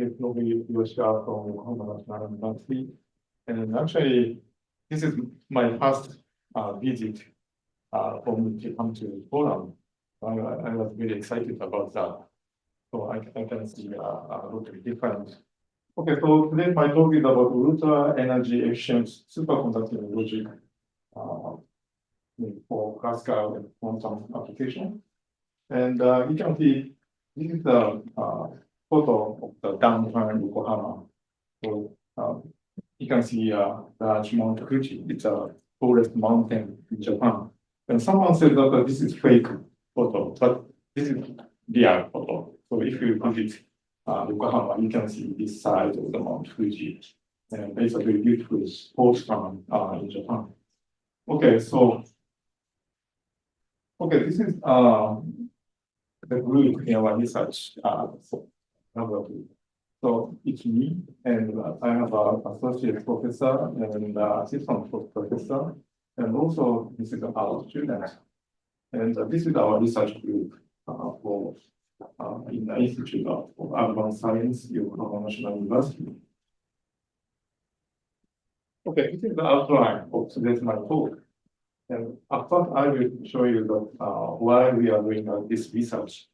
name is Noboyuki Yoshikawa from Yokohama National University. And actually, this is my first visit from Japan to Poland. I was really excited about that. So I can see a lot of different. Okay, so today my talk is about ultra energy efficient superconducting logic for classical and quantum application. And you can see this is the photo of the downtown Yokohama. So you can see large Mount Fuji. It's a tallest mountain in Japan. And someone said that this is fake photo, but this is real photo. So if you visit Yokohama, you can see this side of the Mount Fuji. And it's a very beautiful sports town in Japan. Okay, so this is the group in our research. So it's me, and I have an associate professor and assistant professor, and also this is our student. And this is our research group for in the Institute of Advanced Science, Yokohama National University. Okay, this is the outline of today's my talk. And first, I will show you that why we are doing this research.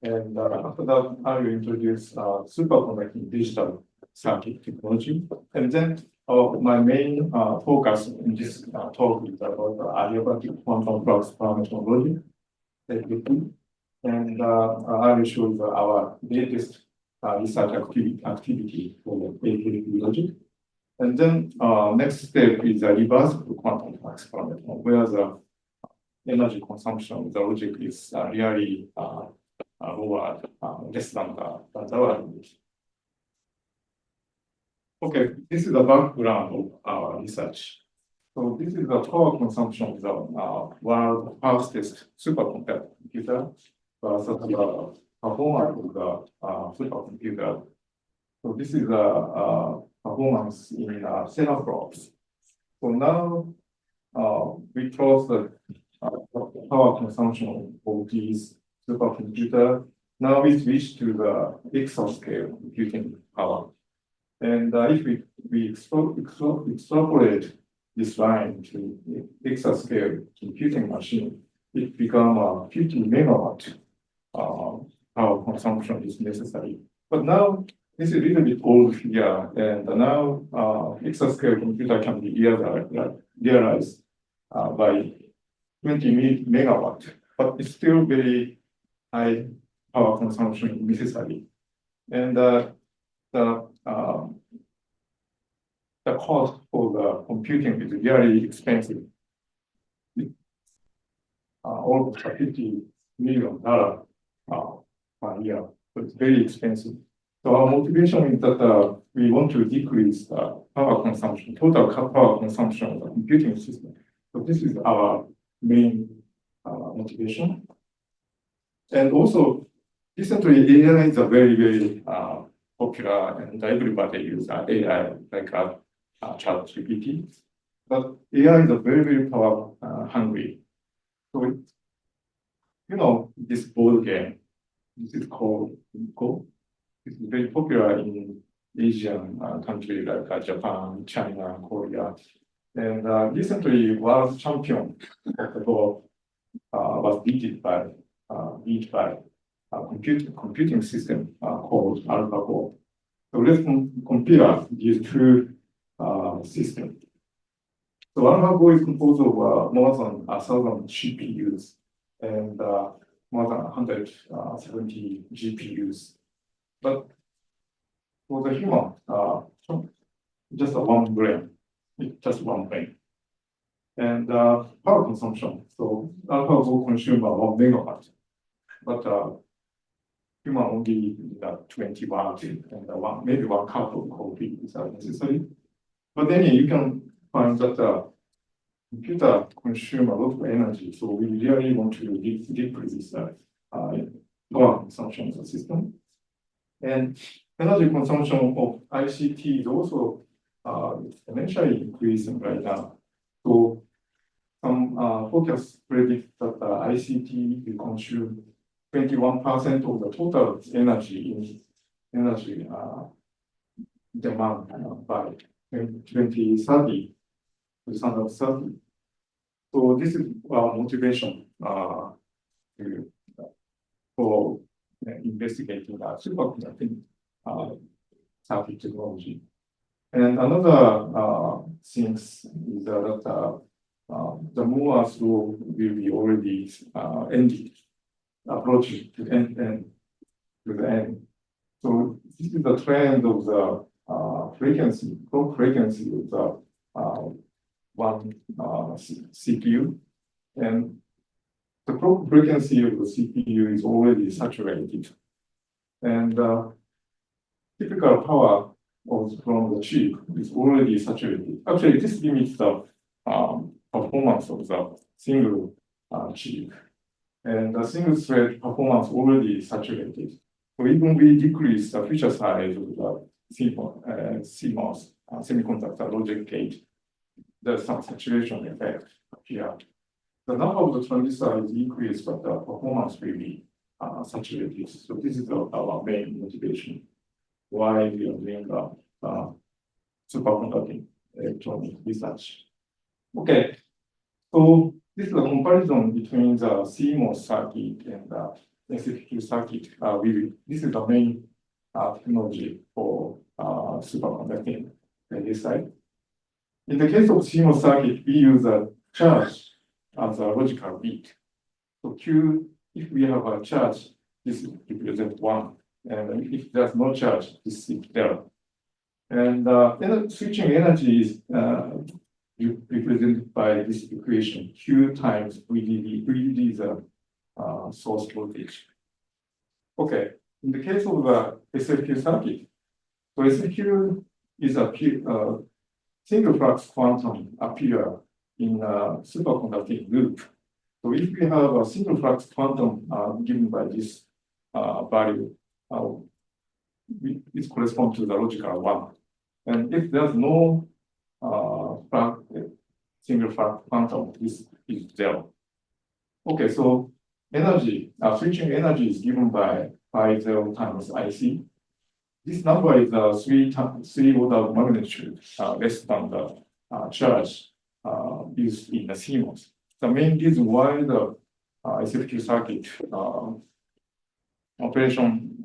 And after that, I will introduce superconducting digital circuit technology. And then my main focus in this talk is about the adiabatic quantum flux parametron logic, AQFP. And I will show you our latest research activity for the AQFP logic. And then next step is a reversible quantum flux parametron, where the energy consumption, the logic is really lower, less than the average. Okay, this is the background of our research. So this is the power consumption of the world's fastest superconducting computer versus the performance of the supercomputer. So this is the performance in teraflops. So now we close the power consumption of these supercomputer. Now we switch to the exascale computing power. And if we extrapolate this line to exascale computing machine, it becomes 50 megawatt power consumption is necessary. But now this is a little bit old figure, and now exascale computer can be realized by 20 megawatt, but it's still very high power consumption necessary. And the cost for the computing is very expensive. Almost $50 million per year, so it's very expensive. So our motivation is that we want to decrease power consumption, total power consumption of the computing system. So this is our main motivation. And also, recently AI is a very, very popular, and everybody uses AI like ChatGPT. But AI is a very, very power hungry. So you know this board game. This is called Go. It's very popular in Asian countries like Japan, China, Korea. And recently, world champion of the Go was beaten by a computing system called AlphaGo. So let's compare these two systems. So AlphaGo is composed of more than 1,000 CPUs and more than 170 GPUs. But for the human, just one brain, just one brain. And power consumption, so AlphaGo consumes 1 megawatt, but human only 20 watts, and maybe 1 cup of coffee is necessary. But then you can find that computer consume a lot of energy, so we really want to decrease this power consumption of the system. And energy consumption of ICT is also exponentially increasing right now. So some forecasts predict that ICT will consume 21% of the total energy in energy demand by 2030 to 2030. So this is our motivation for investigating superconducting circuit technology. And another thing is that the Moore's law will be already ended, approaching to the end. So this is the trend of the frequency, clock frequency of the one CPU, and the clock frequency of the CPU is already saturated, and typical power from the chip is already saturated. Actually, this limits the performance of the single chip, and the single thread performance already saturated. So even we decrease the feature size of the CMOS semiconductor logic gate, there's some saturation effect here. The number of the transistors is increased, but the performance will be saturated. So this is our main motivation why we are doing superconducting electronic research. Okay, so this is a comparison between the CMOS circuit and the SFQ circuit. This is the main technology for superconducting on this side. In the case of CMOS circuit, we use a charge as a logical bit. So Q, if we have a charge, this represents 1. And if there's no charge, this is 0. And switching energy is represented by this equation, Q times VDD. VDD is a source voltage. Okay, in the case of the SFQ circuit, so SFQ is a single flux quantum appear in a superconducting loop. So if we have a single flux quantum given by this value, it corresponds to the logical 1. And if there's no single flux quantum, this is 0. Okay, so energy, switching energy is given by phi 0 times IC. This number is 3 order of magnitude less than the charge used in the CMOS. The main reason why the SFQ circuit operation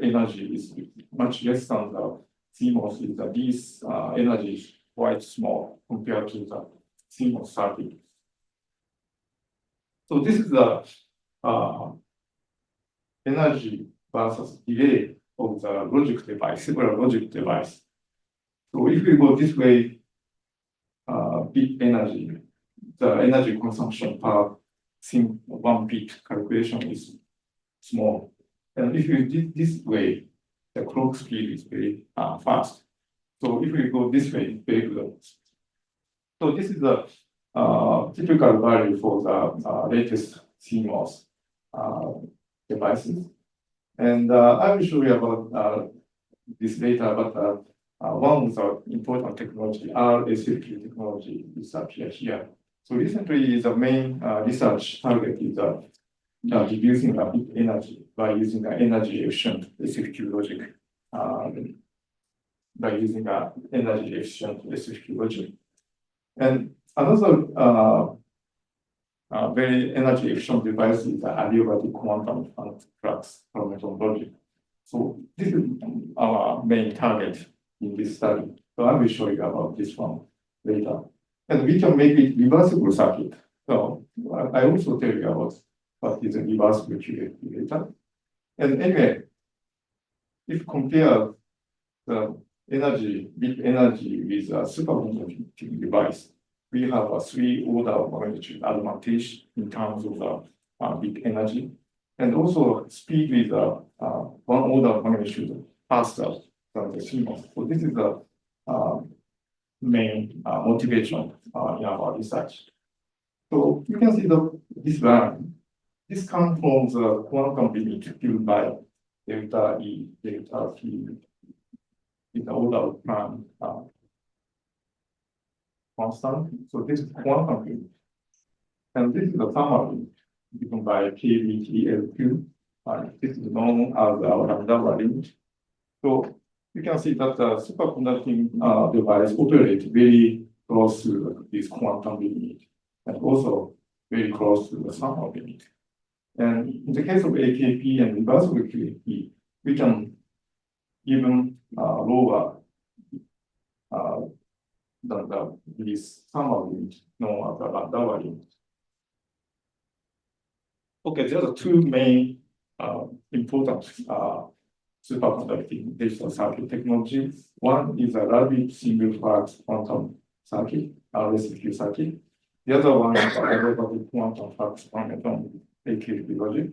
energy is much less than the CMOS is that this energy is quite small compared to the CMOS circuit. So this is the energy versus delay of the logic device, several logic device. So if we go this way, bit energy, the energy consumption per 1 bit calculation is small. And if you did this way, the clock speed is very fast. So if we go this way, very low. So this is the typical value for the latest CMOS devices. And I will show you about this later, but one of the important technology, RSFQ technology, is appear here. So recently, the main research target is reducing the bit energy by using the energy-efficient SFQ logic. By using the energy-efficient SFQ logic. And another very energy-efficient device is the adiabatic quantum flux parametron logic. So this is our main target in this study. So I will show you about this one later. And we can make it reversible circuit. So I also tell you about what is a reversible QFP later. And anyway, if compare the energy, bit energy with a superconducting device, we have a 3 order of magnitude advantage in terms of the bit energy. And also speed is 1 order of magnitude faster than the CMOS. So this is the main motivation in our research. So you can see this line. This comes from the quantum limit given by delta E, delta T in the order of time constant. So this is quantum limit. And this is the thermal limit given by KBTLQ. This is known as our lambda limit. So you can see that the superconducting device operates very close to this quantum limit and also very close to the thermal limit. And in the case of AQFP and reversible QFP, we can even lower this thermal limit known as the lambda limit. Okay, there are two main important superconducting digital circuit technologies. One is a rapid single flux quantum circuit, RSQ circuit. The other one is a adiabatic quantum flux parametron, AQFP logic.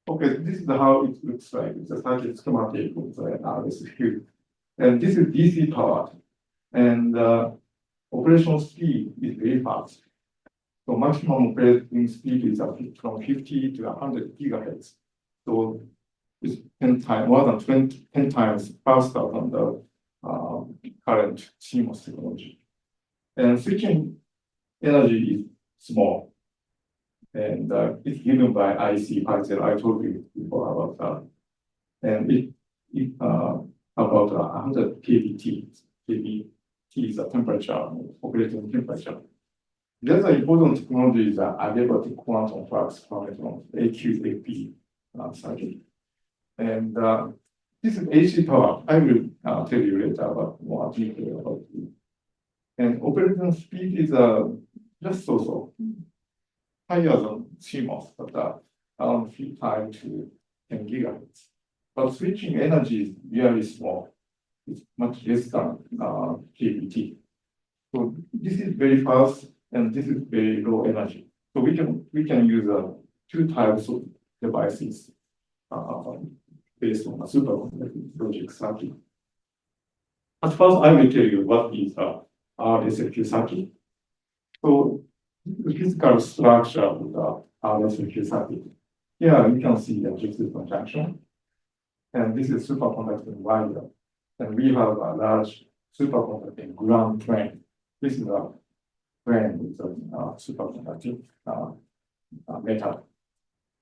Okay, this is how it looks like. It's a circuit schematic of the RSQ. And this is DC powered. And operational speed is very fast. So maximum operating speed is from 50 to 100 gigahertz. So it's 10 times, more than 10 times faster than the current CMOS technology. And switching energy is small. And it's given by IC particle. I told you before about that. And it about 100 kBT. kBT is the temperature, operating temperature. The other important technology is the adiabatic quantum flux parametron, AQFP circuit. And this is AC power. I will tell you later about more detail about it. And operating speed is just so higher than CMOS, but around 3 times to 10 gigahertz. But switching energy is very small. It's much less than kBT. So this is very fast, and this is very low energy. So we can use two types of devices based on a superconducting logic circuit. At first, I will tell you what is a RSQ circuit. So the physical structure of the RSQ circuit. Here you can see the Josephson junction, and this is superconducting wire. And we have a large superconducting ground plane. This is a plane with a superconducting metal.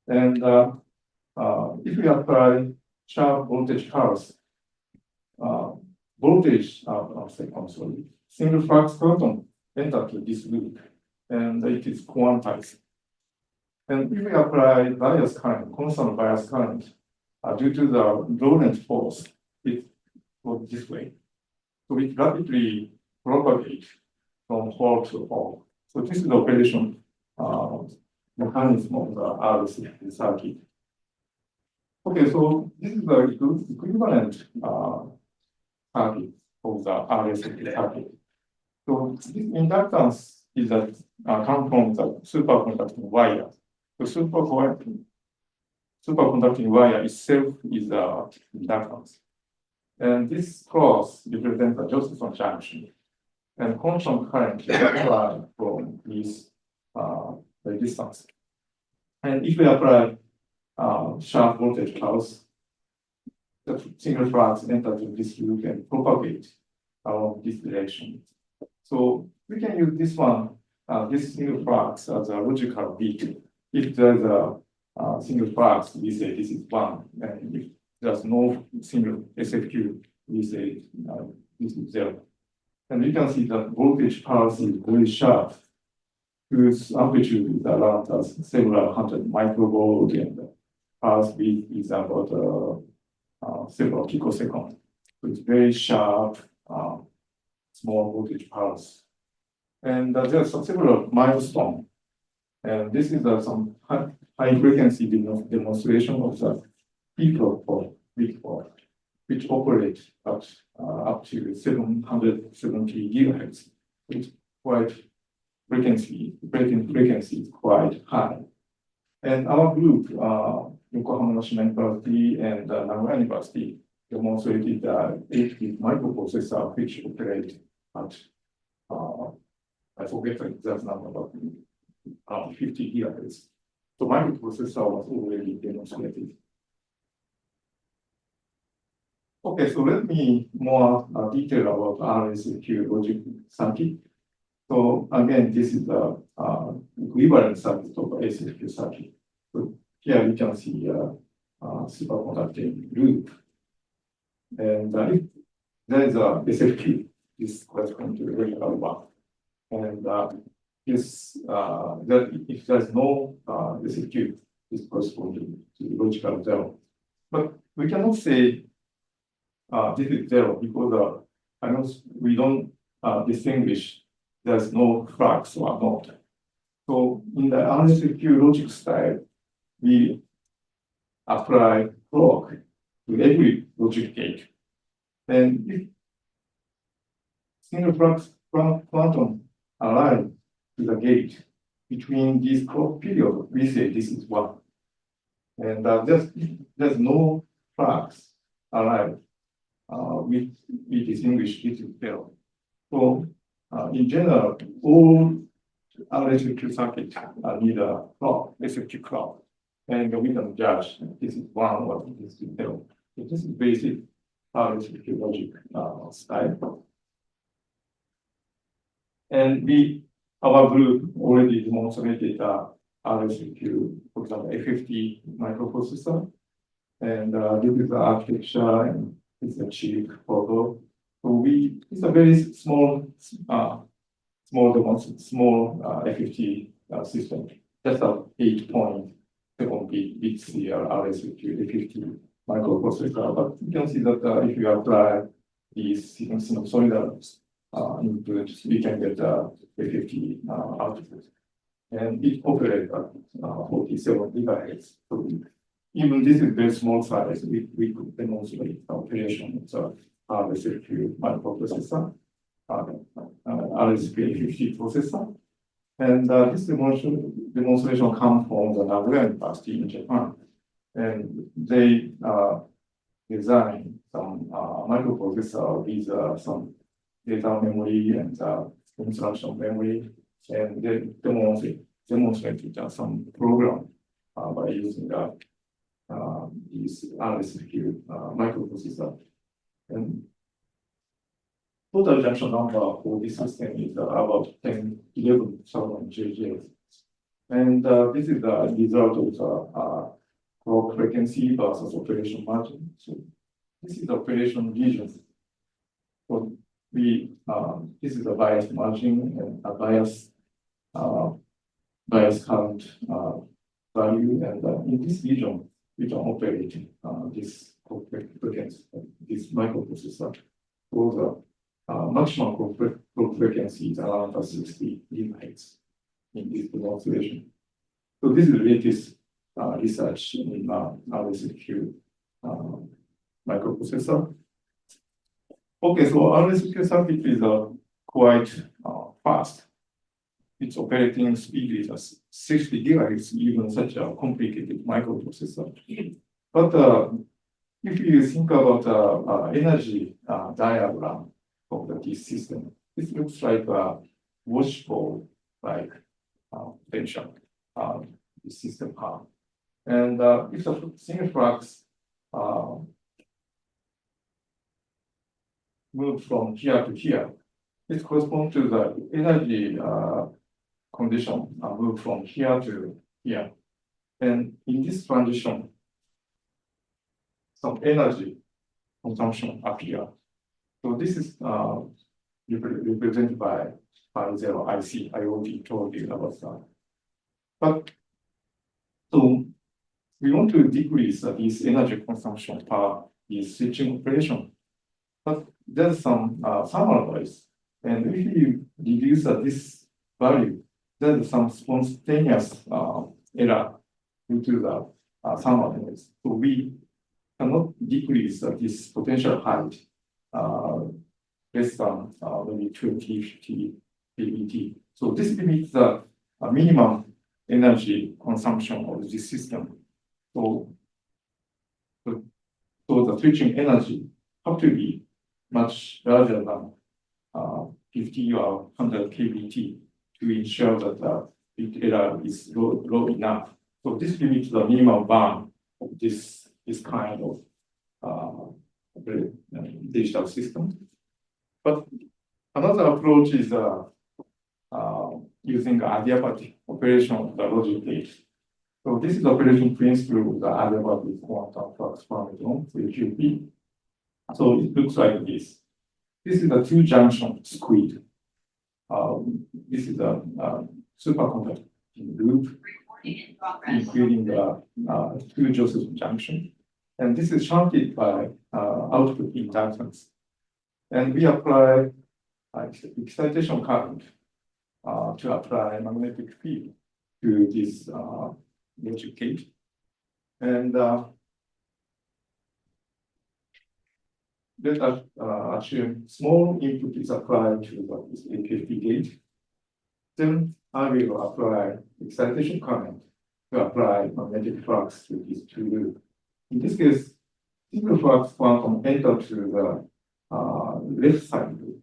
And if we apply sharp voltage pulse, single flux photon enter to this loop, and it is quantized. And if we apply bias current, constant bias current, due to the Lorentz force, it goes this way. So it rapidly propagates from hole to hole. So this is the operation mechanism of the RSQ circuit. Okay, so this is the equivalent circuit of the RSQ circuit. So this inductance is that come from the superconducting wire. The superconducting wire itself is the inductance. And this cross represents the Josephson junction. And constant current is applied from this resistance. And if we apply sharp voltage pulse, the single flux enter to this loop and propagate along this direction. So we can use this one, this single flux as a logical bit. If there's a single flux, we say this is 1. And if there's no single SFQ, we say this is 0. And you can see that voltage pulse is very sharp, whose amplitude is around several hundred microvolt, and the pulse width is about several picoseconds. So it's very sharp, small voltage pulse. And there are several milestones. And this is some high frequency demonstration of the P-flow which operate at up to 770 gigahertz. It's quite operating frequency is quite high. And our group, Yokohama National University and Nagoya University, demonstrated the 8-bit microprocessor which operate at, I forget the exact number, but 50 gigahertz. So microprocessor was already demonstrated. Okay, so let me more detail about RSQ logic circuit. So again, this is the equivalent circuit of SFQ circuit. So here you can see a superconducting loop. And if there is a SFQ, this corresponds to the logical one. And that if there's no SFQ, this corresponds to the logical zero. But we cannot say this is zero because we don't distinguish there's no flux or not. So in the RSFQ logic style, we apply clock to every logic gate. And if single flux quantum arrive to the gate between these clock periods, we say this is one. And there's no flux arrive, we distinguish this is zero. So in general, all RSFQ circuits need a clock, SFQ clock. And we can judge this is one or this is zero. So this is basic RSFQ logic style. And our group already demonstrated RSFQ, for example, A50 microprocessor. And this is the architecture and it's a chip photo. So it's a very small A50 system, just a 8.7 bit CR RSFQ A50 microprocessor. But you can see that if you apply these sinusoidal input, we can get A50 output. And it operates at 47 gigahertz. So even this is very small size, we could demonstrate operation of RSFQ microprocessor, RSFQ A50 processor. And this demonstration comes from the Nagoya University in Japan. And they designed some microprocessor with some data memory and instruction memory. And they demonstrated some program by using these RSFQ microprocessor. And total junction number for this system is about 11,000 JJ. And this is the result of the clock frequency versus operation margin. So this is the operation region. So this is a bias margin and a bias current value. And in this region, we can operate this frequency, this microprocessor. So the maximum clock frequency is around 60 gigahertz in this demonstration. So this is the latest research in RSFQ microprocessor. Okay, so RSFQ circuit is quite fast. Its operating speed is 60 gigahertz, even such a complicated microprocessor. But if you think about energy diagram of this system, it looks like a washboard like potential this system has. And if the single flux move from here to here, it corresponds to the energy condition move from here to here. And in this transition, some energy consumption appears. So this is represented by pi zero IC. I already told you about that. But so we want to decrease this energy consumption per this switching operation. But there's some thermal noise. And if you reduce this value, there's some spontaneous error due to the thermal noise. So we cannot decrease this potential height less than maybe 20-50 kBT. So this limits the minimum energy consumption of this system. So the switching energy have to be much larger than 50 or 100 kBT to ensure that the bit error is low enough. So this limits the minimum bound of this kind of digital system. But another approach is using adiabatic operation of the logic gate. So this is operation principle of the adiabatic quantum flux parametron, AQFP. So it looks like this. This is a two-junction squid. This is a superconducting loop, including the two Joseph junction. And this is shunted by output inductance. And we apply excitation current to apply magnetic field to this logic gate. And let us assume small input is applied to this AQFP gate. Then I will apply excitation current to apply magnetic flux to these two loops. In this case, single flux quantum enter to the left side loop.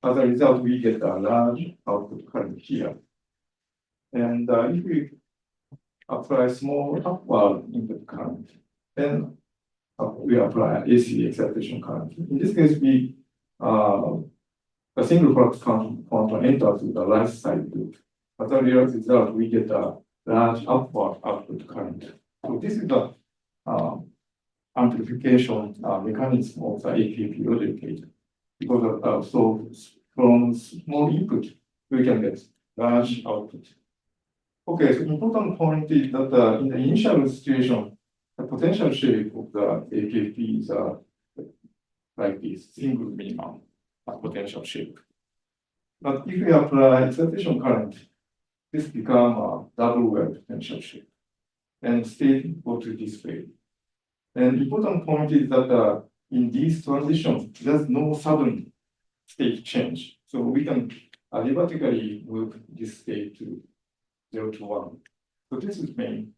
As a result, we get a large output current here. And if we apply small upward input current, then we apply AC excitation current. In this case, we the single flux quantum enters to the right side loop. As a result, we get a large upward output current. So this is the amplification mechanism of the AQFP logic gate. Because so from small input, we can get large output. Okay, so important point is that in the initial situation, the potential shape of the AQFP is like this, single minimum potential shape. But if we apply excitation current, this becomes a double wave potential shape. And state go to this way. And important point is that in this transition, there's no sudden state change. So we can adiabatically move this state to 0 to 1. So this is main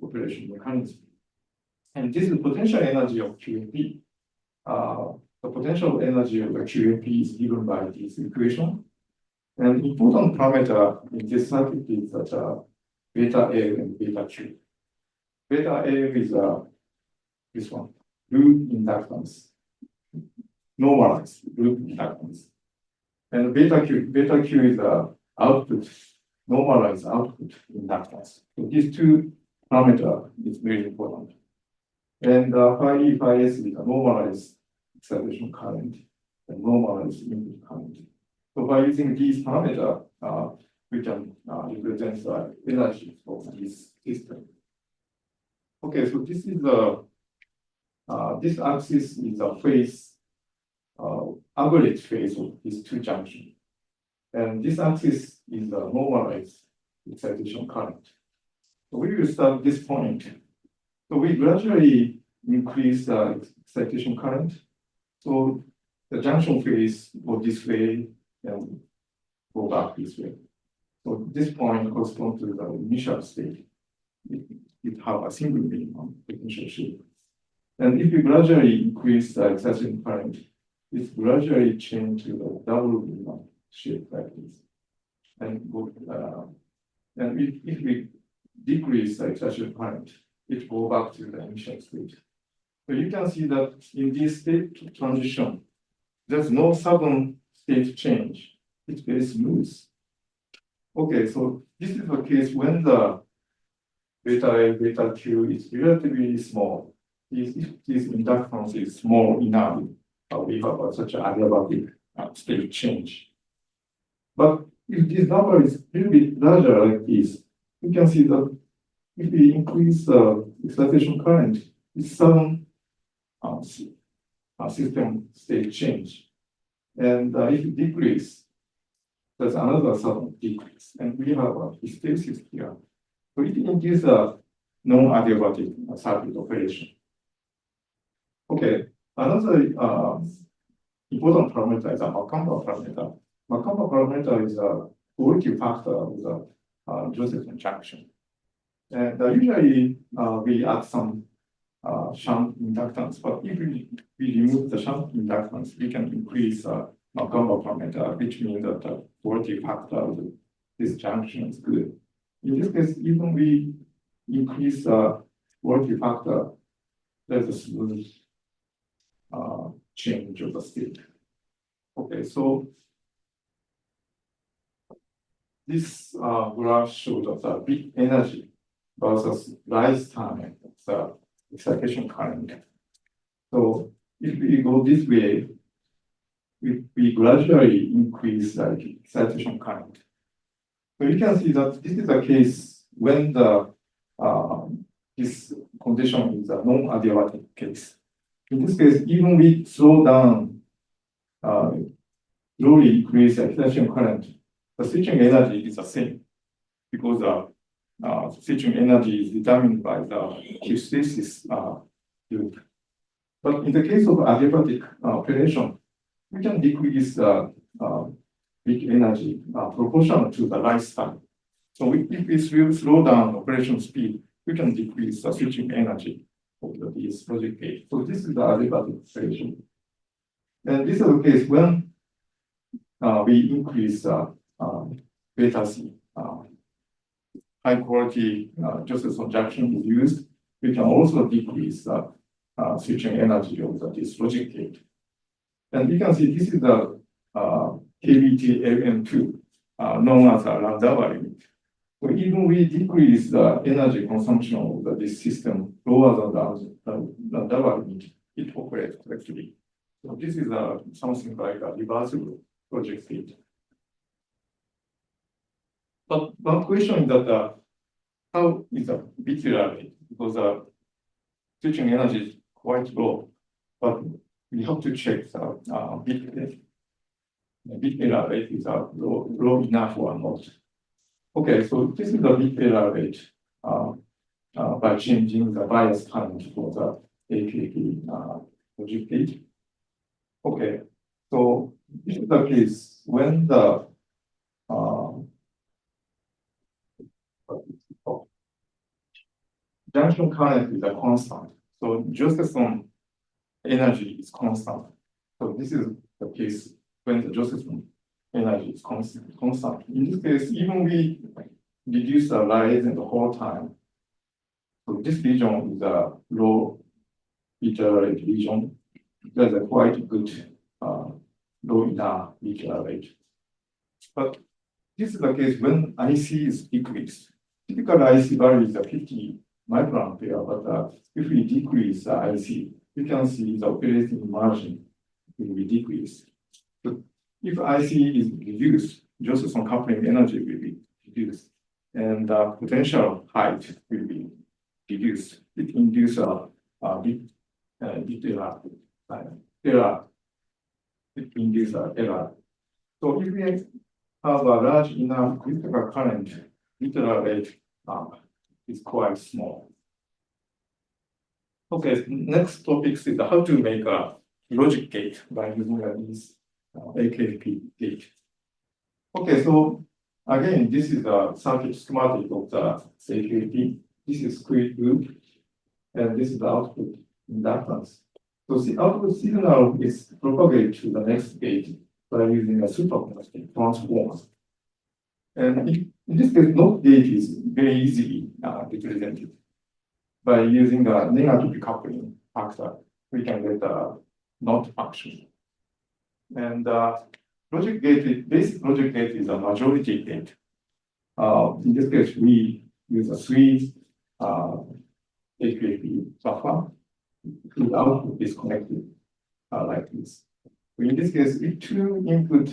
operation mechanism. And this is potential energy of QFP. The potential energy of the QFP is given by this equation. And important parameter in this circuit is that beta L and beta Q. Beta L is this one, loop inductance, normalized loop inductance. And beta Q is output, normalized output inductance. So these two parameters is very important. And phi E, phi S is a normalized excitation current and normalized input current. So by using these parameters, we can represent the energy of this system. Okay, so this is this axis is a phase, average phase of these two junctions. And this axis is a normalized excitation current. So we will start this point. So we gradually increase the excitation current. So the junction phase go this way and go back this way. So this point corresponds to the initial state. It have a single minimum potential shape. And if you gradually increase the excitation current, it gradually change to the double minimum shape like this. And if we decrease the excitation current, it go back to the initial state. So you can see that in this state transition, there's no sudden state change. It's very smooth. Okay, so this is the case when the beta L, beta Q is relatively small. If this inductance is small enough, we have such an adiabatic state change. But if this number is a little bit larger like this, you can see that if we increase the excitation current, it's sudden system state change. And if you decrease, there's another sudden decrease. And we have a hysteresis here. So it induces a non-adiabatic circuit operation. Okay, another important parameter is a Macomber parameter. Macomber parameter is a quality factor of the Josephson junction. And usually we add some shunt inductance, but if we remove the shunt inductance, we can increase Macomber parameter, which means that the quality factor of this junction is good. In this case, even we increase the quality factor, there's a smooth change of the state. Okay, so this graph shows that the bit energy versus rise time of the excitation current So if we go this way, we gradually increase the excitation current. So you can see that this is the case when this condition is a non-adiabatic case. In this case, even we slow down, slowly increase the excitation current, the switching energy is the same because the switching energy is determined by the hysteresis loop. But in the case of adiabatic operation, we can decrease the bit energy proportional to the lifetime. So if we slow down operation speed, we can decrease the switching energy of this logic gate. So this is the adiabatic operation. And this is the case when we increase beta C, high quality Josephson junction is used. We can also decrease the switching energy of this logic gate. And you can see this is the KBT LM2, known as a lambda limit. So even we decrease the energy consumption of this system lower than the lambda limit, it operates correctly. So this is something like a reversible logic gate. But one question is that how is a bit error rate? Because the switching energy is quite low, but we have to check the bit rate. The bit error rate is low enough or not. Okay, so this is the bit error rate by changing the bias current for the AQFP logic gate. Okay, so this is the case when the junction current is a constant. So Josephson energy is constant. So this is the case when the Josephson energy is constant. In this case, even we reduce the rise in the whole time. So this region is a low beta rate region. There's a quite good low inner beta rate. But this is the case when IC is decreased. Typical IC value is a 50 microampere, but if we decrease the IC, you can see the operating margin will be decreased. But if IC is reduced, Josephson coupling energy will be reduced, and potential height will be reduced. It induces a bit error. It induces error. So if we have a large enough critical current, bit error rate is quite small. Okay, next topic is how to make a logic gate by using this AQFP gate. Okay, so again, this is a circuit schematic of the AQFP. This is square loop, and this is the output inductance. So the output signal is propagated to the next gate by using a superconducting transformer. And in this case, NOT gate is very easily represented. By using a negative decoupling factor, we can get a NOT function. And logic gate, basic logic gate is a majority gate. In this case, we use a 3 AQFP buffer. The output is connected like this. So in this case, if 2 input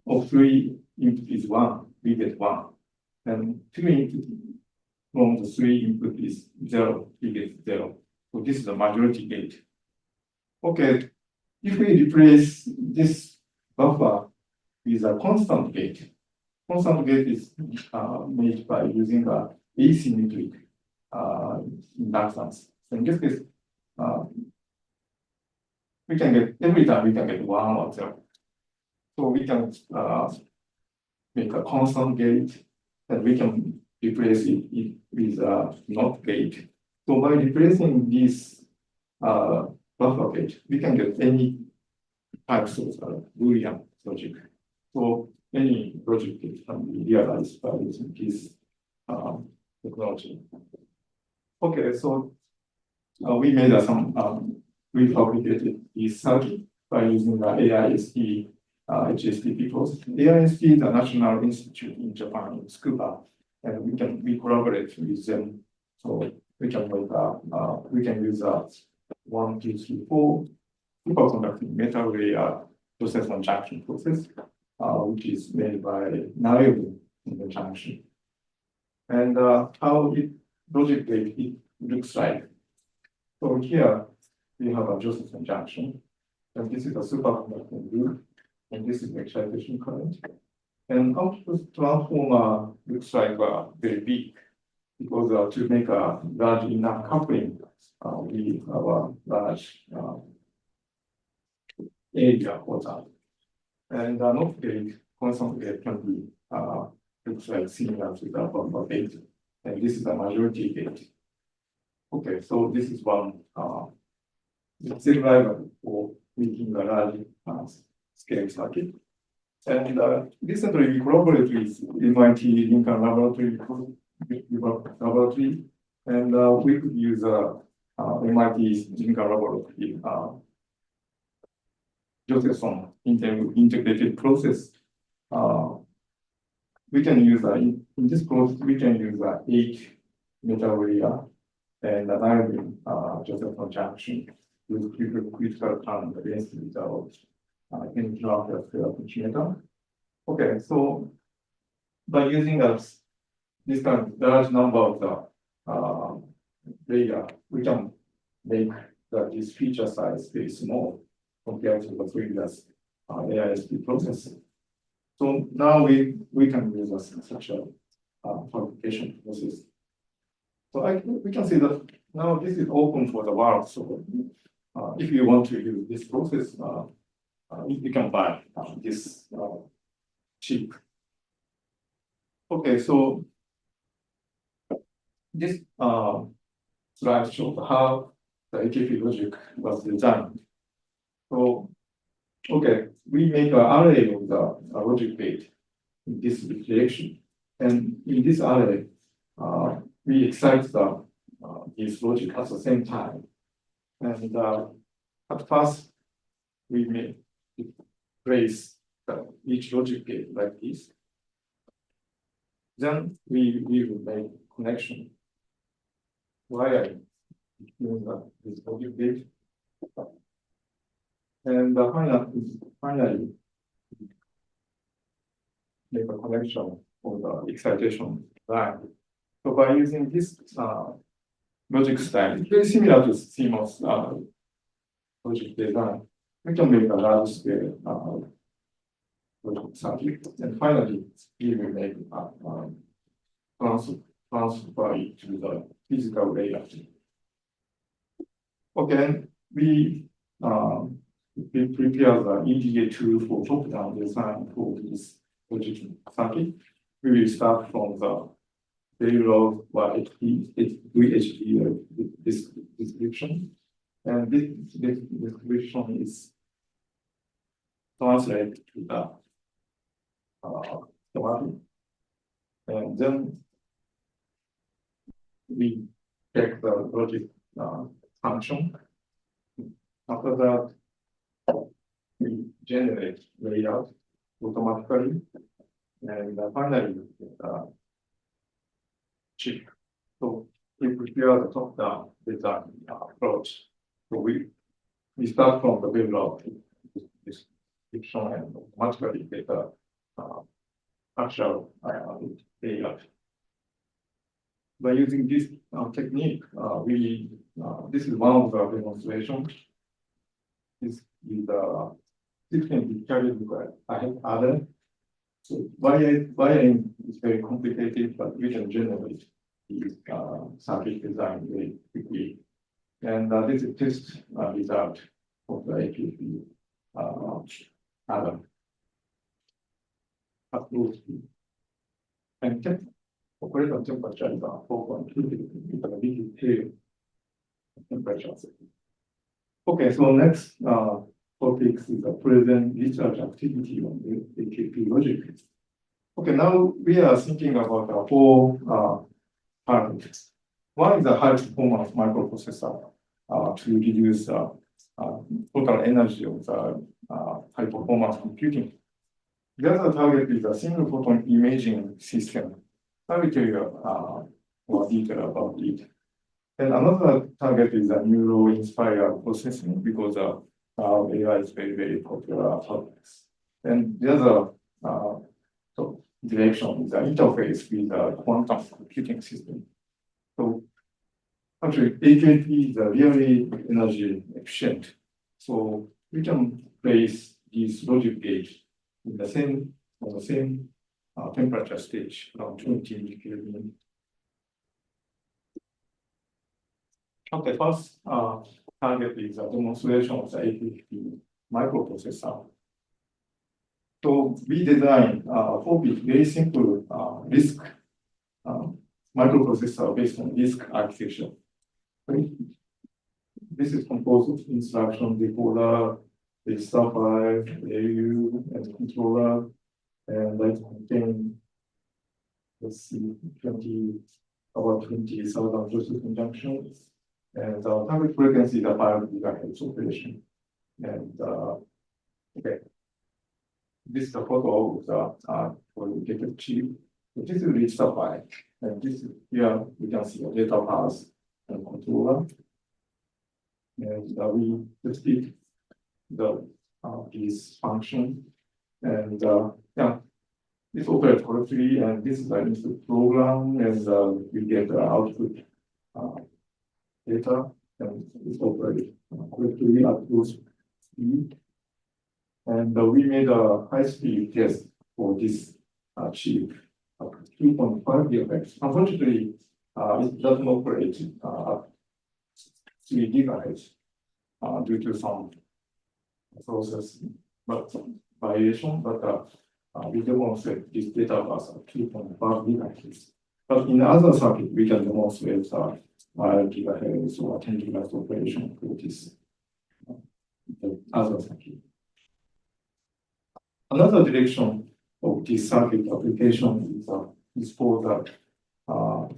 of 3 input is 1, we get 1. And 2 input from the 3 input is 0, we get 0. So this is a majority gate. Okay, if we replace this buffer with a constant gate is made by using a asymmetric inductance. So in this case, we can get every time we can get 1 or 0. So we can make a constant gate, and we can replace it with a NOT gate. So by replacing this buffer gate, we can get any types of Boolean logic. So any logic gate can be realized by using this technology. Okay, so we made some prefabricated this circuit by using the AIST HSTP post. AIST is a national institute in Japan, in Tsukuba, and we collaborate with them. So we can make we can use 1, 2, 3, 4 superconducting metal layer process on junction process, which is made by niobium in the junction. And how it logically it looks like. So here we have a Josephson junction, and this is a superconducting loop, and this is the excitation current. And output transformer looks like very big, because to make a large enough coupling, we have a large area for that. And not very constant gate can be looks like similar to the bumper gate, and this is a majority gate. Okay, so this is one library for making a large scale circuit. And recently we collaborated with MIT Lincoln Laboratory, and we could use MIT Lincoln Laboratory Josephson integrated process. We can use in this process we can use 8 metal layer and an iron Josephson junction with critical current against without any drop of metal. Okay, so by using this kind of large number of the layer, we can make this feature size very small compared to the previous AISP process. So now we can use such a fabrication process. So we can see that now this is open for the world. So if you want to use this process, you can buy this chip. Okay, so this slide shows how the AQFP logic was designed. So, okay, we make an array of the logic gate in this direction, and in this array, we excite this logic at the same time. And at first, we may place each logic gate like this. Then we will make connection via this logic gate. And finally, make a connection for the excitation line. So by using this logic style, it's very similar to CMOS logic design. We can make a large scale logic circuit. And finally, we will make transfer it to the physical layer. Okay, we prepare the EDA tool for top-down design for this logic circuit. We will start from the very low VHD description. And this description is translated to the schematic. And then we check the logic function. After that, we generate layout automatically. And finally, chip. So we prepare the top-down design approach. So we start from the very low description and automatically get the actual layout. By using this technique, this is one of the demonstrations. This is significantly carried by other. So wiring is very complicated, but we can generate the circuit design very quickly. And this is test result of the AQFP atom approach. And operator temperature is 4.2 with a big tail temperature. Okay, so next topic is the present research activity on the AQFP logic. Okay, now we are thinking about 4 parameters. One is a high performance microprocessor to reduce total energy of the high performance computing. The other target is a single photon imaging system. I will tell you more detail about it. And another target is a neuro-inspired processing because AI is very, very popular topics. And the other direction is the interface with the quantum computing system. So actually, AQFP is a really energy efficient. So we can place these logic gates in the same temperature stage, around 20 Kelvin. Okay, first target is a demonstration of the AQFP microprocessor. So we designed 4-bit very simple RISC microprocessor based on RISC architecture. This is composed of instruction decoder, register file, ALU, and controller, and that contain, let's see, about 20,000 process conjunctions. And the target frequency is a 5 GHz operation. And okay, this is a photo of the dedicated chip. So this is register file, and this is here we can see a data path and controller. And we tested this function, and yeah, it's operates correctly, and this is an input program, and we get the output data, and it's operated correctly at low speed. And we made a high-speed test for this chip at 2.5 GHz. Unfortunately, it doesn't operate at 3 GHz due to some process variation, but we demonstrate this data was at 2.5 GHz. But in other circuit, we can demonstrate 5 GHz or 10 GHz operation for this other circuit. Another direction of this circuit application is for the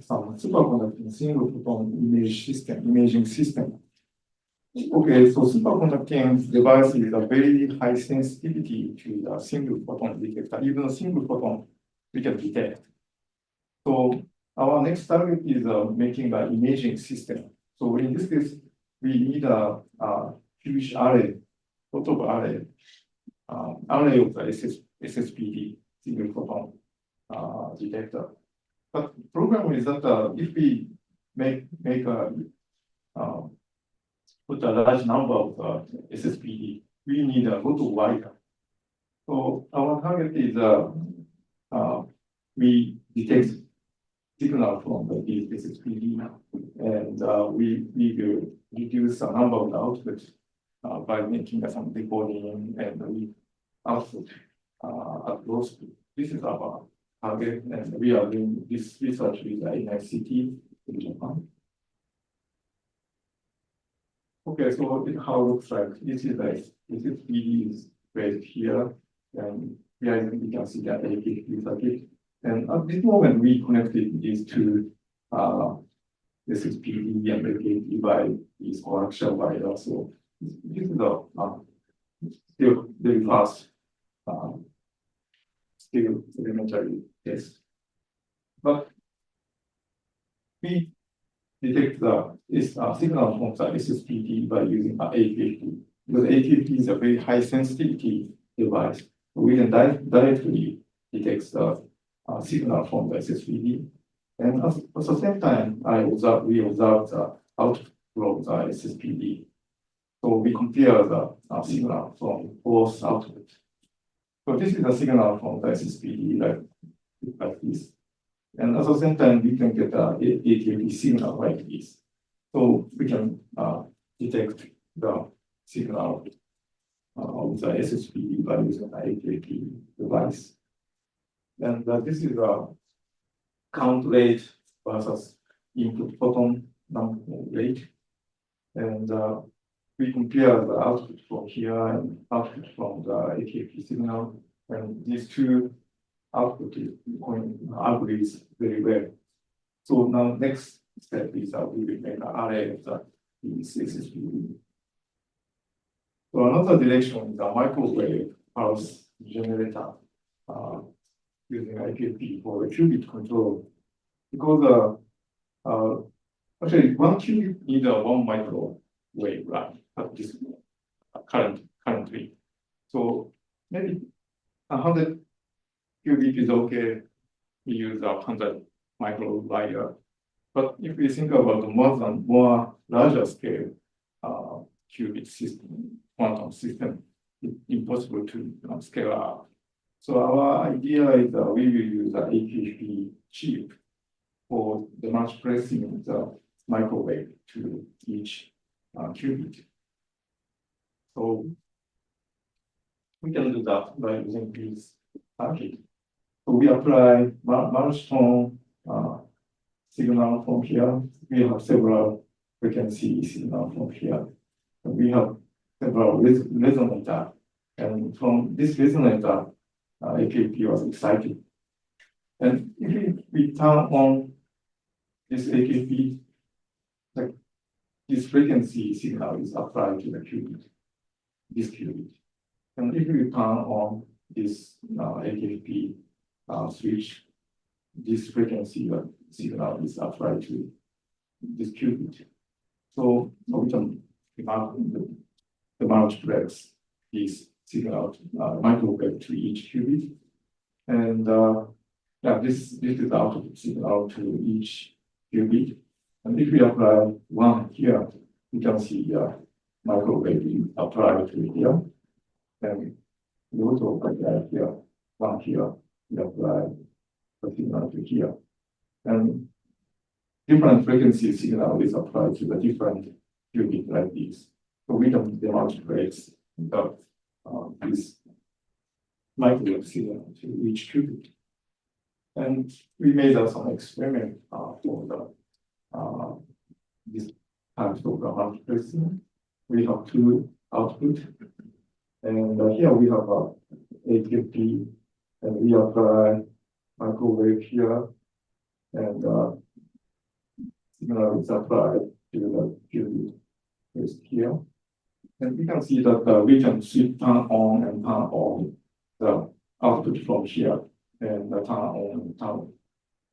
some superconducting single photon imaging system. Okay, so superconducting device is a very high sensitivity to the single photon detector. Even a single photon we can detect. So our next target is making an imaging system. So in this case, we need a huge array, photo array of the SSPD, single photon detector. But the problem is that if we put a large number of SSPD, we need a lot of wire. So our target is we detect signal from the SSPD, and we will reduce the number of the outputs by making some decoding, and we output at low speed. This is our target, and we are doing this research with NICT in Japan. Okay, so how it looks like. This is SSPD is placed here, and here you can see the AQFP circuit. And at this moment, we connected these two SSPD and AQFP by this coaxial wire. So this is a still very fast still elementary test. But we detect the signal from the SSPD by using AQFP. Because AQFP is a very high sensitivity device. We can directly detect the signal from the SSPD. And at the same time, we observe the output from the SSPD. So we compare the signal from both outputs. So this is the signal from the SSPD like this. And at the same time, we can get a AQFP signal like this. So we can detect the signal of the SSPD by using the AQFP device. And this is a count rate versus input photon number rate. And we compare the output from here and output from the AQFP signal. And these two output agrees very well. So now next step is we will make an array of these SSPD. So another direction is a microwave pulse generator using AQFP for qubit control. Because Actually, one qubit needs a 1 microwave run at this currently. So maybe 100 qubit is okay. We use 100 microwave layer. But if we think about the more larger scale qubit system, quantum system, it's impossible to scale up. So our idea is that we will use an AQFP chip for the multiplexing the microwave to each qubit. So we can do that by using this circuit. So we apply milestone signal from here. We have several frequency signal from here. And we have several resonator. And from this resonator, AQFP was excited. And if we turn on this AQFP, like this frequency signal is applied to the qubit, this qubit. And if we turn on this AQFP switch, this frequency signal is applied to this qubit. So we can the multiplex this signal microwave to each qubit. And yeah, this is the output signal to each qubit. And if we apply one here, we can see microwave applied to here. And we also apply here, one here, we apply the signal to here. And different frequency signal is applied to the different qubit like this. So we can demonstrate this microwave signal to each qubit. And we made some experiment for the this type of multiplexing. We have two outputs. And here we have AQFP, and we apply microwave here, and signal is applied to the qubit here. And we can see that we can turn on and turn off the output from here, and the turn on and turn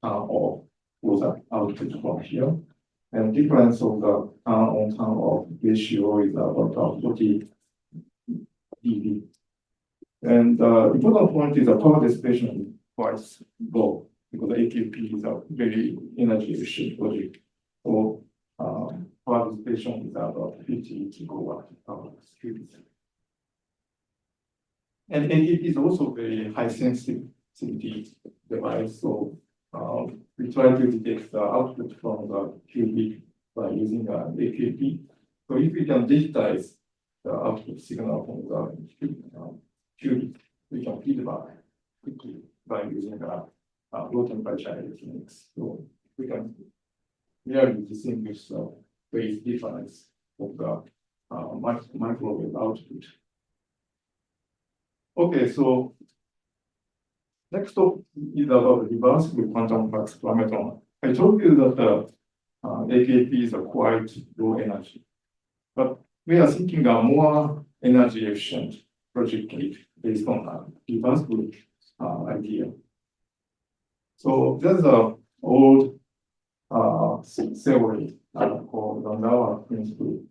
off was the output from here. And difference of the turn on, turn off ratio is about 40 dB. And the important point is the power dissipation is quite low because the AQFP is a very energy efficient logic. So power dissipation is about 50 kilowatt per qubit. And it is also very high sensitivity device. So we try to detect the output from the qubit by using the AQFP. So if we can digitize the output signal from the qubit, we can feedback quickly by using low temperature electronics. So we can really distinguish the phase difference of the microwave output. Okay, so next up is about the reversible quantum flux parametron. I told you that the AQFP is a quite low energy, but we are thinking a more energy efficient project based on a reversible idea. So there's an old theory called the Landauer principle.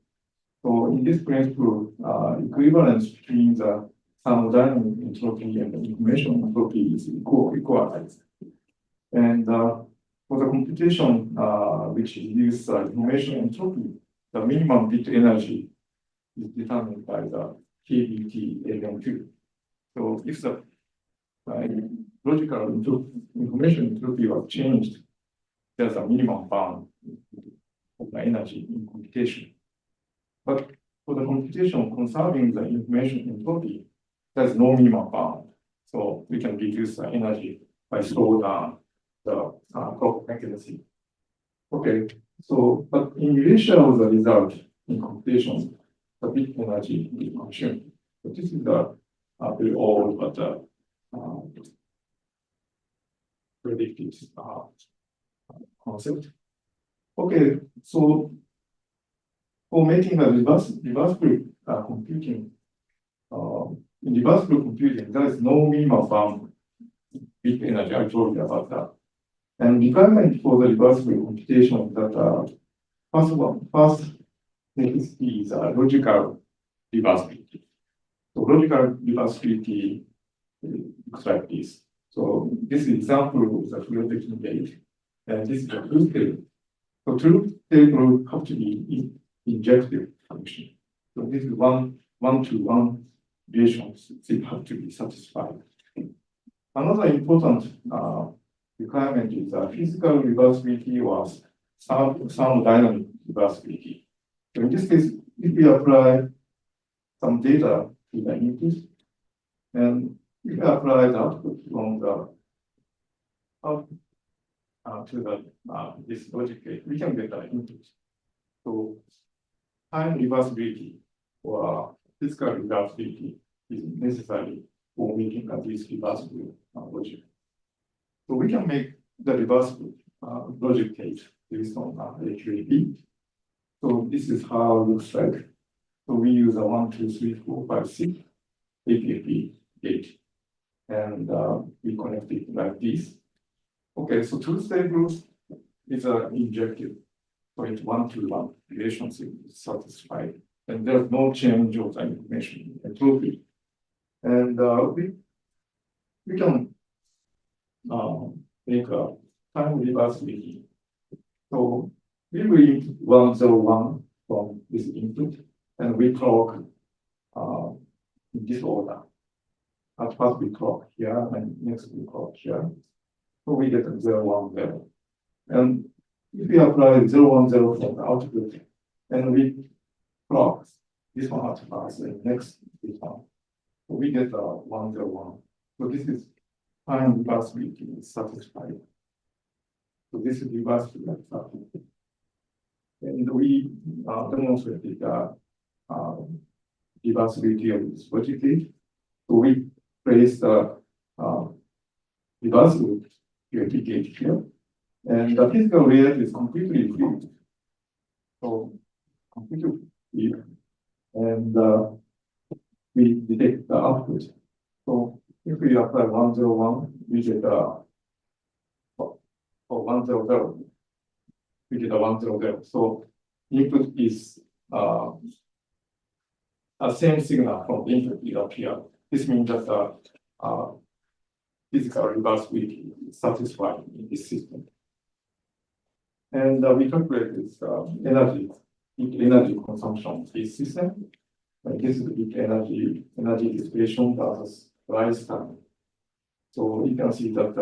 So in this principle, equivalence between the thermodynamic entropy and the information entropy is equalized. And for the computation which uses information entropy, the minimum bit energy is determined by the KBT AM2. So if the logical information entropy was changed, there's a minimum bound of the energy in computation. But for the computation conserving the information entropy, there's no minimum bound. So we can reduce the energy by slow down the clock mechanism. Okay, so but in relation of the result in computation, the bit energy is consumed. So this is a very old but predicted concept. Okay, so for making a reversible computing, in reversible computing, there is no minimum bound bit energy. I told you about that. And requirement for the reversible computation that First necessity is logical reversibility. So logical reversibility looks like this. So this is example of the flow taking gate, and this is the truth table. So truth table have to be injective function. So this is one-to-one relations that have to be satisfied. Another important requirement is physical reversibility or thermodynamic reversibility. So in this case, if we apply some data to the input, and if we apply the output from the to the this logic gate, we can get the input. So time reversibility or physical reversibility is necessary for making this reversible logic. So we can make the reversible logic gate based on AQFP. So this is how it looks like. So we use a 1, 2, 3, 4, 5, 6 AQFP gate, and we connect it like this. Okay, so truth table is injective, so it's one-to-one relationship is satisfied, and there's no change of the information entropy. And we can make a time reversibility. So we will 101 from this input, and we clock in this order. At first we clock here, and next we clock here. So we get 0, 1, 0. And if we apply 0, 1, 0 from the output, and we clock this one at first, and next this one, so we get 1, 0, 1. So this is time reversibility is satisfied. So this is reversibility. And we demonstrated reversibility of this logic gate. So we place the reversible gate here, and the physical reality is completely free. So completely free, and we detect the output. So if we apply 101, we get or 100, we get a 100. So input is a same signal from the input will appear. This means that physical reversibility is satisfied in this system. And we calculate this energy consumption of this system. And this is the energy dissipation versus rise time. So you can see that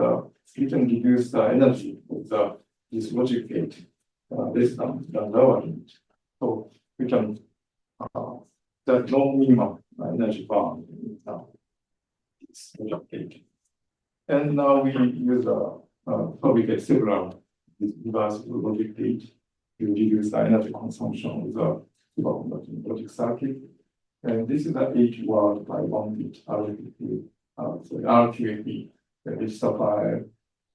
we can reduce the energy of this logic gate less than the lower limit. So we can there's no minimum energy bound in this logic gate. And now we use get several reversible logic gate to reduce the energy consumption with a superconducting logic circuit. And this is the H word by 1 bit RQFP, register file,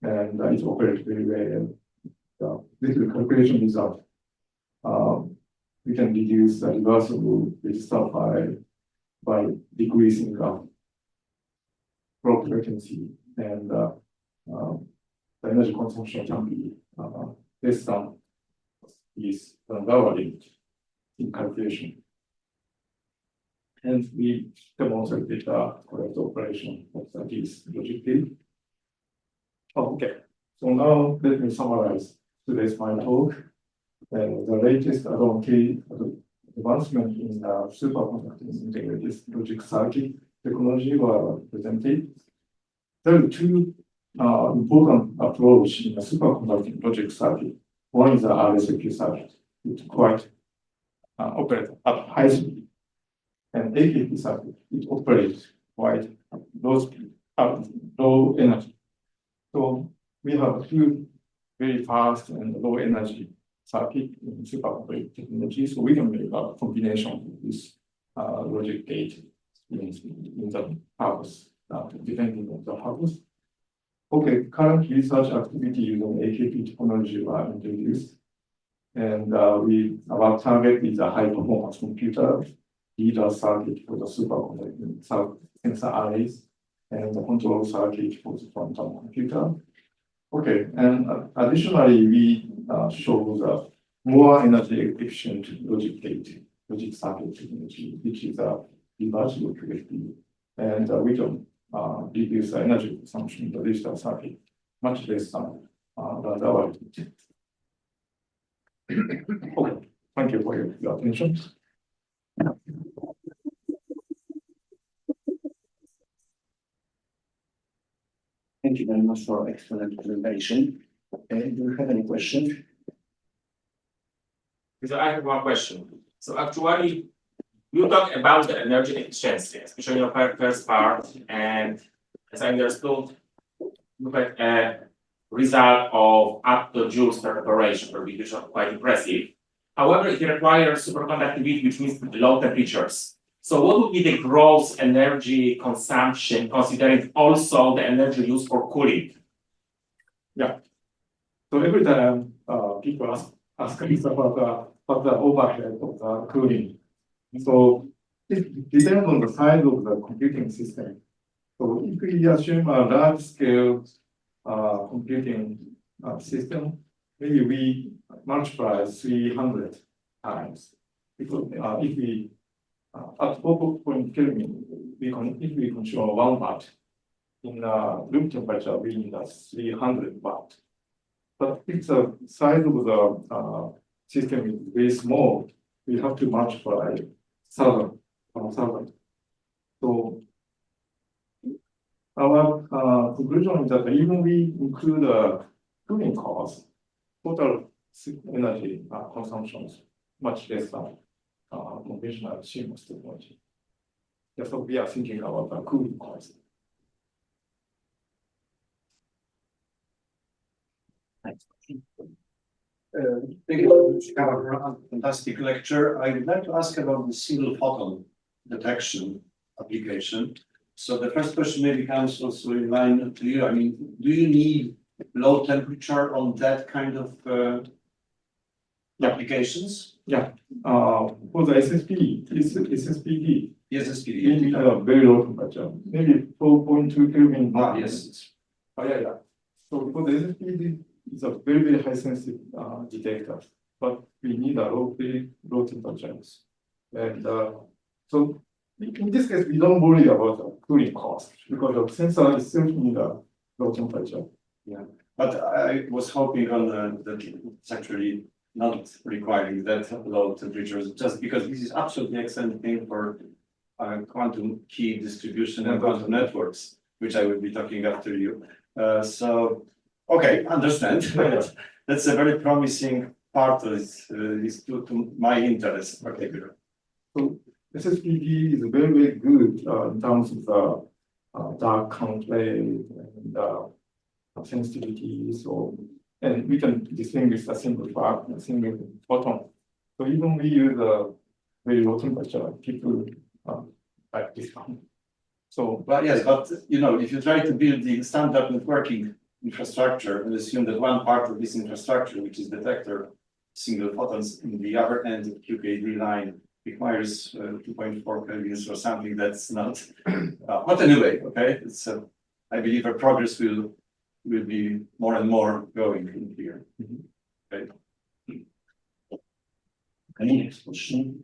and it operates very well. This is the calculation result. We can reduce the reversible register file by decreasing the clock frequency, and the energy consumption can be less than this lower limit in calculation. And we demonstrated the correct operation of this logic gate. Okay, so now let me summarize today's my talk. The latest advancement in superconducting integrated logic circuit technology were presented. There are two important approaches in the superconducting logic circuit. One is the RSFQ circuit, which quite operates at high speed. And AQFP circuit, it operates quite low speed, low energy. So we have two very fast and low energy circuit in superconducting technology. So we can make a combination of this logic gate in the purpose, depending on the purpose. Okay, current research activity using AQFP technology were introduced. And our target is a high performance computer, reader circuit for the superconducting sensor arrays, and the control circuit for the quantum computer. Okay, and additionally, we show more energy efficient logic gate, logic circuit technology, which is a reversible QFP. And we can reduce the energy consumption in the digital circuit much less than the other. Okay, thank you for your attention. Thank you very much for excellent presentation. Okay, do you have any questions? So I have one question. So actually, you talk about the energy efficiency, especially in your first part, and as I understood, you had a result of up to joules per operation, which is quite impressive. However, it requires superconductivity, which means low temperatures. So what would be the gross energy consumption, considering also the energy used for cooling? Yeah. So every time people ask me about the overhead of the cooling. So it depends on the size of the computing system. So if we assume a large scale computing system, maybe we multiply 300 times. Because if we at 4.0 Kelvin, if we control 1 watt, in room temperature, we need 300 watt. But if the size of the system is very small, we have to multiply 1,000. So our conclusion is that even we include cooling costs, total energy consumption is much less than conventional CMOS technology. That's what we are thinking about the cooling cost. Thank you, Yoshikawa, for a fantastic lecture. I would like to ask about the single photon detection application. So the first question maybe comes also in line to you. I mean, do you need low temperature on that kind of applications? Yeah. For the SSPD, SSPD. we need a very low temperature, maybe 4.2 Kelvin. Yes. Yeah. So for the SSPD, it's a very, very high sensitive detector, but we need a very low temperatures. And so in this case, we don't worry about the cooling cost because the sensor is still need a low temperature. Yeah, but I was hoping on that it's actually not requiring that low temperatures, just because this is absolutely excellent thing for quantum key distribution and quantum networks, which I will be talking after you. So, okay, understand. That's a very promising part of this, to my interest. Okay, good. So SSPD is very, very good in terms of the dark conclave and sensitivity. So, and we can distinguish a single photon. So even we use a very low temperature, people like this one. So, well, yes, but you know, if you try to build the standard networking infrastructure and assume that one part of this infrastructure, which is detector single photons in the other end of QKD line, requires 2.4 kelvins or something, that's not. But anyway, okay, it's I believe our progress will be more and more going in here. Okay. Any next question?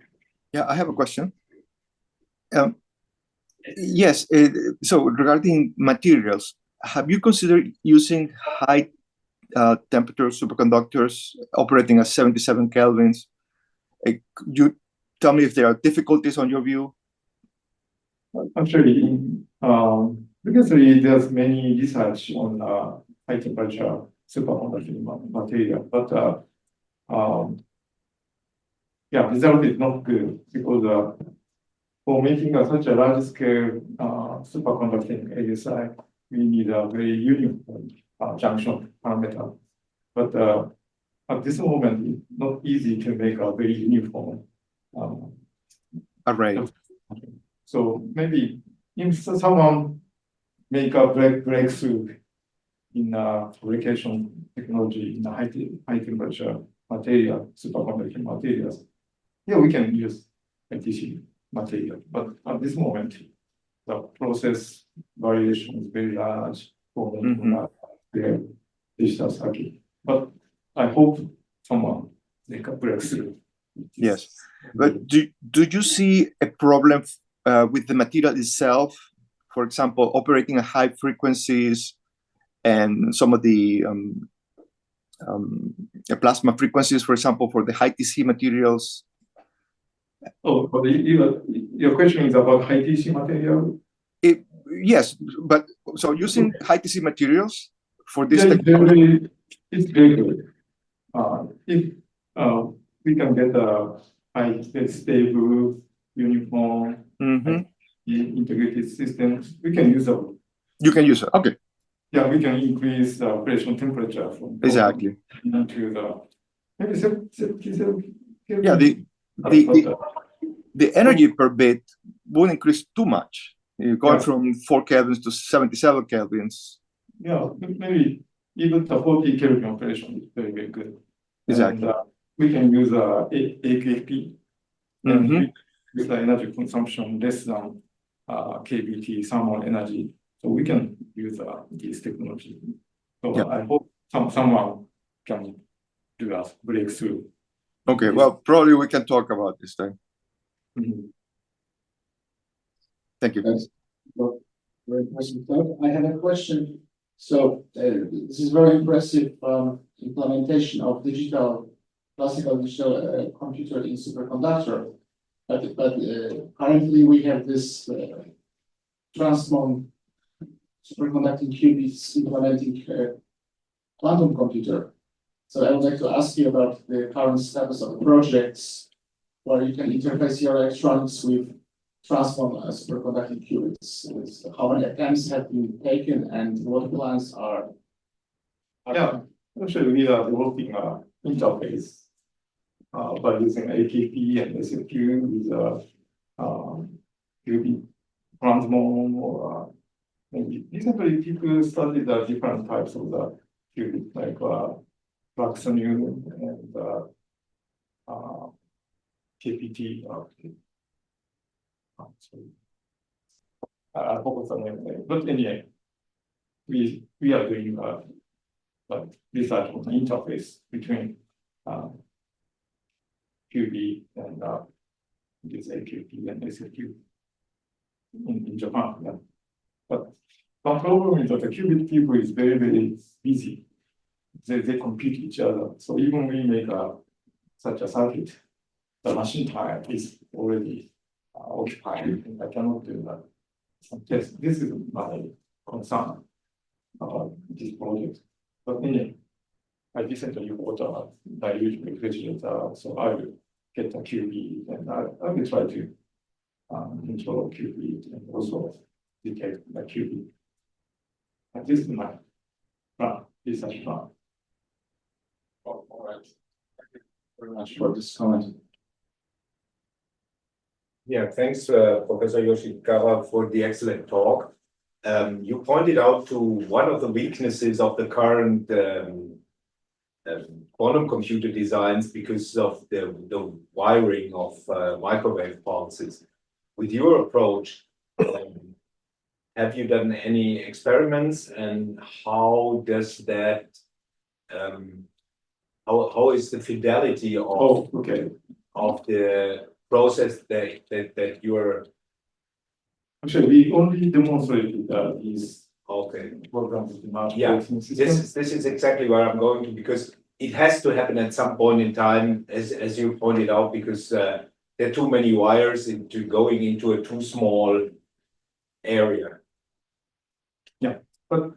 Yeah, I have a question. Yes, so regarding materials, have you considered using high temperature superconductors operating at 77 kelvins? Could you tell me if there are difficulties on your view? actually, because there's many research on high temperature superconducting material, but yeah, result is not good because for making such a large scale superconducting ASI, we need a very uniform junction parameter. But at this moment, it's not easy to make a very uniform Array. So maybe if someone make a breakthrough in fabrication technology in high temperature material, superconducting materials, yeah, we can use FTC material. But at this moment, the process variation is very large for the digital circuit. But I hope someone they can break through. Yes, but do you see a problem with the material itself? For example, operating at high frequencies and some of the plasma frequencies, for example, for the high TC materials. Oh, but your question is about high TC material? Yes, but so using high TC materials for this Yeah, technology. it's very good. If we can get a high stable, uniform, integrated systems, we can use them. You can use it. Okay. Yeah, we can increase the operation temperature from Exactly. to the maybe 77. Yeah, the energy per bit won't increase too much. You're going from 4 kelvins to 77 kelvins. Yeah, maybe even the 40 Kelvin operation is very, very good. Exactly. And we can use AQFP and with the energy consumption less than kBT thermal energy. So we can use this technology. So I hope someone can do a breakthrough. Okay, well, probably we can talk about this then. Thank you. That's very impressive talk. I have a question. So this is very impressive implementation of classical digital computer in superconductor. But currently we have this transmon superconducting qubits implementing quantum computer. So I would like to ask you about the current status of projects where you can interface your electronics with transform superconducting qubits. How many attempts have been taken and what plans are? Yeah, actually we are developing an interface by using AQFP and SFQ with qubit transmon or maybe recently people studied the different types of the qubit like Fluxonu and KPT. I forgot the name, but anyway, we are doing research on the interface between QB and this AQP and SFQ in Japan. Yeah. But one problem is that the qubit people is very, very busy. They compete each other. So even we make such a circuit, the machine time is already occupied. And I cannot do that. Yes, this is my concern about this project. But anyway, I recently bought a dilute refrigerator, so I will get a QB and I will try to control QB and also detect the QB. And this is my plan, research plan. All right. Thank you very much for this comment. Yeah, thanks, Professor Yoshikawa, for the excellent talk. You pointed out to one of the weaknesses of the current quantum computer designs because of the wiring of microwave pulses. With your approach, have you done any experiments, and how does that? How is the fidelity of of the process that you're? Actually, we only demonstrated these programs in the this is exactly where I'm going to, because it has to happen at some point in time, as you pointed out, because there are too many wires going into a too small area. Yeah, but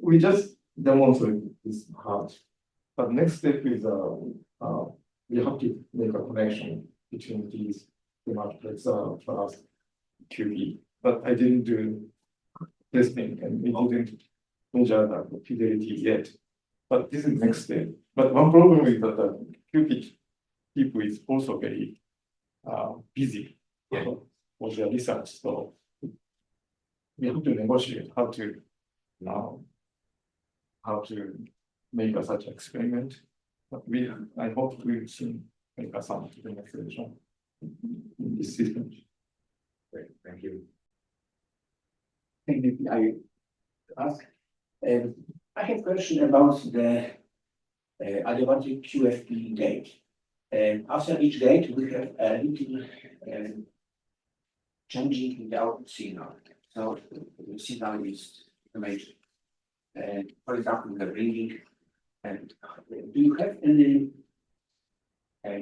we just demonstrated this part. But next step is we have to make a connection between these multiplexer plus QB. But I didn't do testing and we didn't measure the fidelity yet. But this is next step. But one problem is that the QB people is also very busy for their research. So we have to negotiate how to make such experiment. But I hope we will soon make some demonstration in this system. Great, thank you. Thank you. I have a question about the adiabatic QFP gate. And after each gate, we have a little changing in the output signal. So the signal is major. And for example, the ringing. And do you have any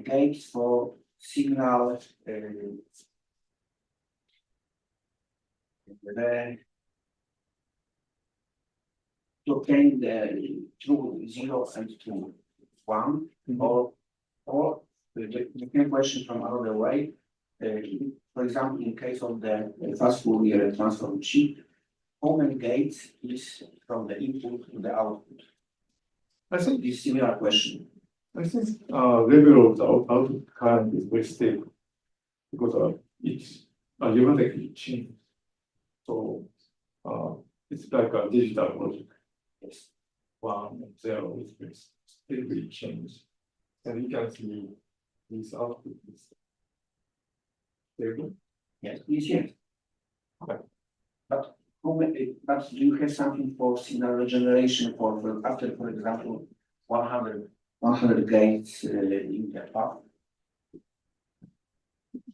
gates for signal to obtain the true 0 and true 1, or the same question from another way. For example, in case of the fast Fourier transform chip, how many gates is from the input to the output? I think This similar question. level of the output current is very stable because it's adiabatically changed. So it's like a digital logic. Yes. 1 and 0 is very stably changed. And you can see this output is stable. Yes, yes. Okay. But but do you have something for signal regeneration for after, for example, 100 gates in the path?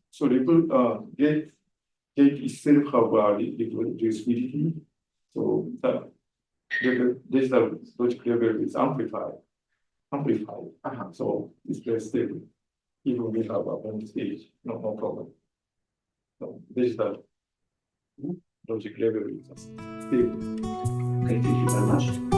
So gate itself have a reducibility. So the digital logic level is amplified. So it's very stable. Even we have a one stage, no problem. So digital logic level is stable. Okay, thank you very much.